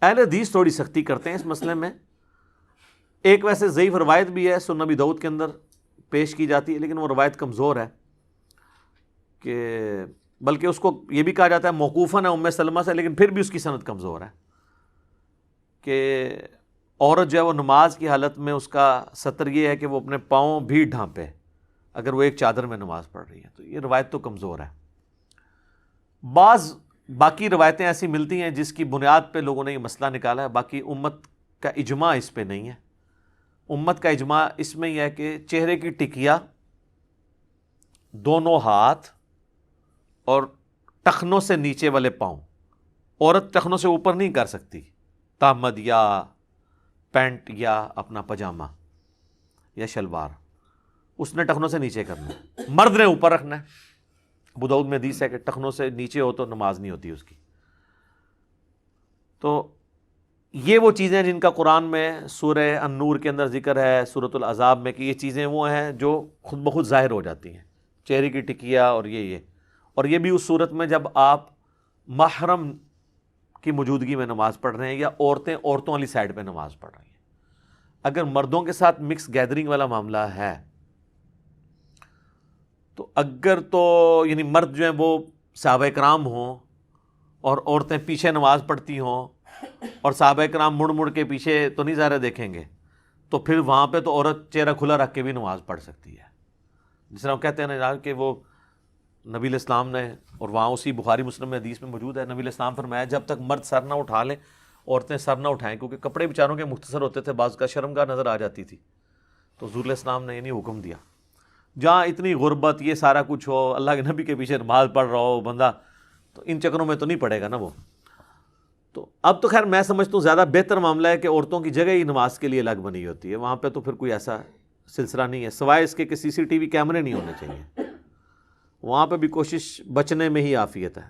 اہل حدیث تھوڑی سختی کرتے ہیں اس مسئلے میں. ایک ویسے ضعیف روایت بھی ہے سنن ابی داؤد کے اندر پیش کی جاتی ہے، لیکن وہ روایت کمزور ہے، کہ بلکہ اس کو یہ بھی کہا جاتا ہے موقوفاً ہے ام سلمہ سے، لیکن پھر بھی اس کی سند کمزور ہے کہ عورت جو ہے وہ نماز کی حالت میں اس کا سطر یہ ہے کہ وہ اپنے پاؤں بھی ڈھانپے اگر وہ ایک چادر میں نماز پڑھ رہی ہے. تو یہ روایت تو کمزور ہے. بعض باقی روایتیں ایسی ملتی ہیں جس کی بنیاد پہ لوگوں نے یہ مسئلہ نکالا ہے. باقی امت کا اجماع اس پہ نہیں ہے. امت کا اجماع اس میں یہ ہے کہ چہرے کی ٹکیا، دونوں ہاتھ اور ٹخنوں سے نیچے والے پاؤں، عورت ٹخنوں سے اوپر نہیں کر سکتی، تامد یا پینٹ یا اپنا پجامہ یا شلوار، اس نے ٹخنوں سے نیچے کرنا ہے. مرد نے اوپر رکھنا ہے. ابو داؤد میں حدیث ہے کہ ٹخنوں سے نیچے ہو تو نماز نہیں ہوتی اس کی. تو یہ وہ چیزیں جن کا قرآن میں سورہ النور کے اندر ذکر ہے، سورۃ الاحزاب میں، کہ یہ چیزیں وہ ہیں جو خود بخود ظاہر ہو جاتی ہیں، چہرے کی ٹکیا اور یہ اور یہ بھی اس صورت میں جب آپ محرم کی موجودگی میں نماز پڑھ رہے ہیں یا عورتوں والی سائڈ پہ نماز پڑھ رہی ہیں. اگر مردوں کے ساتھ مکس گیدرنگ والا معاملہ ہے تو اگر تو یعنی مرد جو ہیں وہ صحابہ کرام ہوں اور عورتیں پیچھے نماز پڑھتی ہوں اور صحابہ کرام مڑ مڑ کے پیچھے تو نہیں ظاہر دیکھیں گے، تو پھر وہاں پہ تو عورت چہرہ کھلا رکھ کے بھی نماز پڑھ سکتی ہے. جس طرح ہم کہتے ہیں نا کہ وہ نبی علیہ السلام نے، اور وہاں اسی بخاری مسلم میں حدیث میں موجود ہے، نبی علیہ السلام فرمایا جب تک مرد سر نہ اٹھا لیں عورتیں سر نہ اٹھائیں، کیونکہ کپڑے بیچاروں کے مختصر ہوتے تھے، بعض کا شرمگاہ نظر آ جاتی تھی. تو حضور علیہ السلام نے نہیں حکم دیا. جہاں اتنی غربت یہ سارا کچھ ہو، اللہ کے نبی کے پیچھے نماز پڑھ رہا ہو بندہ، تو ان چکروں میں تو نہیں پڑے گا نا وہ. تو اب تو خیر میں سمجھتا ہوں زیادہ بہتر معاملہ ہے کہ عورتوں کی جگہ ہی نماز کے لیے الگ بنی ہوتی ہے. وہاں پہ تو پھر کوئی ایسا سلسلہ نہیں ہے، سوائے اس کے کہ سی سی ٹی وی کیمرے نہیں ہونے چاہیے. وہاں پہ بھی کوشش بچنے میں ہی عافیت ہے.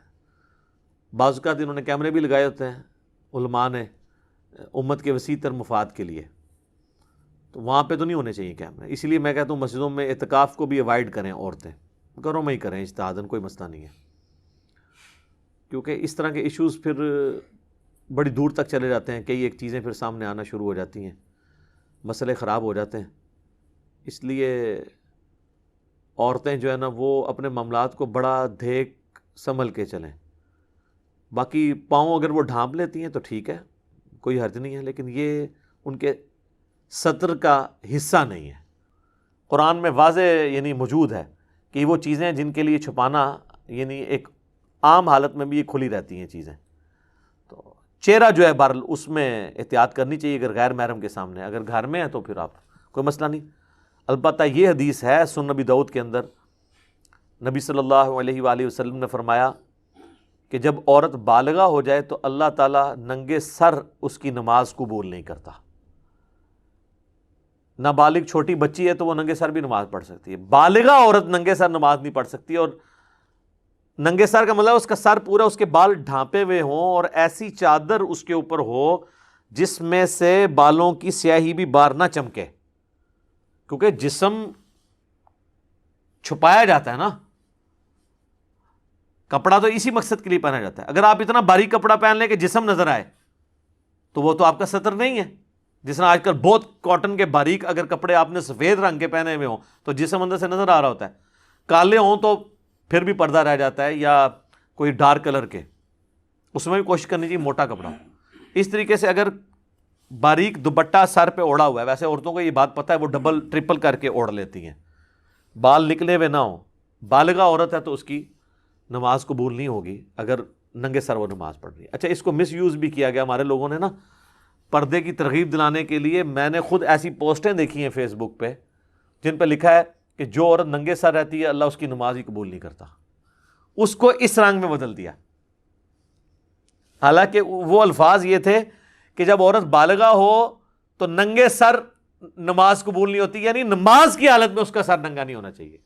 بعض اوقات انہوں نے کیمرے بھی لگائے ہوتے ہیں علماء نے امت کے وسیع تر مفاد کے لیے، تو وہاں پہ تو نہیں ہونے چاہیے کیمرے. اسی لیے میں کہتا ہوں مسجدوں میں اعتکاف کو بھی اوائڈ کریں، عورتیں گھروں میں ہی کریں اجتہاداً، کوئی مسئلہ نہیں ہے. کیونکہ اس طرح کے ایشوز پھر بڑی دور تک چلے جاتے ہیں، کئی ایک چیزیں پھر سامنے آنا شروع ہو جاتی ہیں، مسئلے خراب ہو جاتے ہیں. اس لیے عورتیں جو ہے نا وہ اپنے معاملات کو بڑا دیکھ سنبھل کے چلیں. باقی پاؤں اگر وہ ڈھانپ لیتی ہیں تو ٹھیک ہے، کوئی حرج نہیں ہے، لیکن یہ ان کے سطر کا حصہ نہیں ہے. قرآن میں واضح یعنی موجود ہے کہ وہ چیزیں جن کے لیے چھپانا یعنی ایک عام حالت میں بھی یہ کھلی رہتی ہیں چیزیں. تو چہرہ جو ہے بہرحال اس میں احتیاط کرنی چاہیے اگر غیر محرم کے سامنے. اگر گھر میں ہے تو پھر آپ کوئی مسئلہ نہیں. البتہ یہ حدیث ہے سنن ابی داؤد کے اندر، نبی صلی اللہ علیہ وآلہ وسلم نے فرمایا کہ جب عورت بالغہ ہو جائے تو اللہ تعالیٰ ننگے سر اس کی نماز قبول نہیں کرتا. نابالغ چھوٹی بچی ہے تو وہ ننگے سر بھی نماز پڑھ سکتی ہے، بالغہ عورت ننگے سر نماز نہیں پڑھ سکتی. اور ننگے سر کا مطلب اس کا سر پورا، اس کے بال ڈھانپے ہوئے ہوں اور ایسی چادر اس کے اوپر ہو جس میں سے بالوں کی سیاہی بھی باہر نہ چمکے، کیونکہ جسم چھپایا جاتا ہے نا، کپڑا تو اسی مقصد کے لیے پہنا جاتا ہے. اگر آپ اتنا باریک کپڑا پہن لیں کہ جسم نظر آئے تو وہ تو آپ کا ستر نہیں ہے. جس طرح آج کل بہت کاٹن کے باریک اگر کپڑے آپ نے سفید رنگ کے پہنے ہوئے ہوں تو جسم اندر سے نظر آ رہا ہوتا ہے، کالے ہوں تو پھر بھی پردہ رہ جاتا ہے، یا کوئی ڈارک کلر کے، اس میں بھی کوشش کرنی چاہیے موٹا کپڑا. اس طریقے سے اگر باریک دوپٹہ سر پہ اوڑھا ہوا ہے، ویسے عورتوں کو یہ بات پتہ ہے وہ ڈبل ٹرپل کر کے اوڑھ لیتی ہیں، بال نکلے ہوئے نہ ہوں. بالغہ عورت ہے تو اس کی نماز قبول نہیں ہوگی اگر ننگے سر وہ نماز پڑھ رہی ہے. اچھا، اس کو مس یوز بھی کیا گیا ہمارے لوگوں نے نا، پردے کی ترغیب دلانے کے لیے. میں نے خود ایسی پوسٹیں دیکھی ہیں فیس بک پہ جن پہ لکھا ہے کہ جو عورت ننگے سر رہتی ہے اللہ اس کی نماز ہی قبول نہیں کرتا. اس کو اس رنگ میں بدل دیا، حالانکہ وہ الفاظ یہ تھے کہ جب عورت بالغہ ہو تو ننگے سر نماز قبول نہیں ہوتی، یعنی نماز کی حالت میں اس کا سر ننگا نہیں ہونا چاہیے.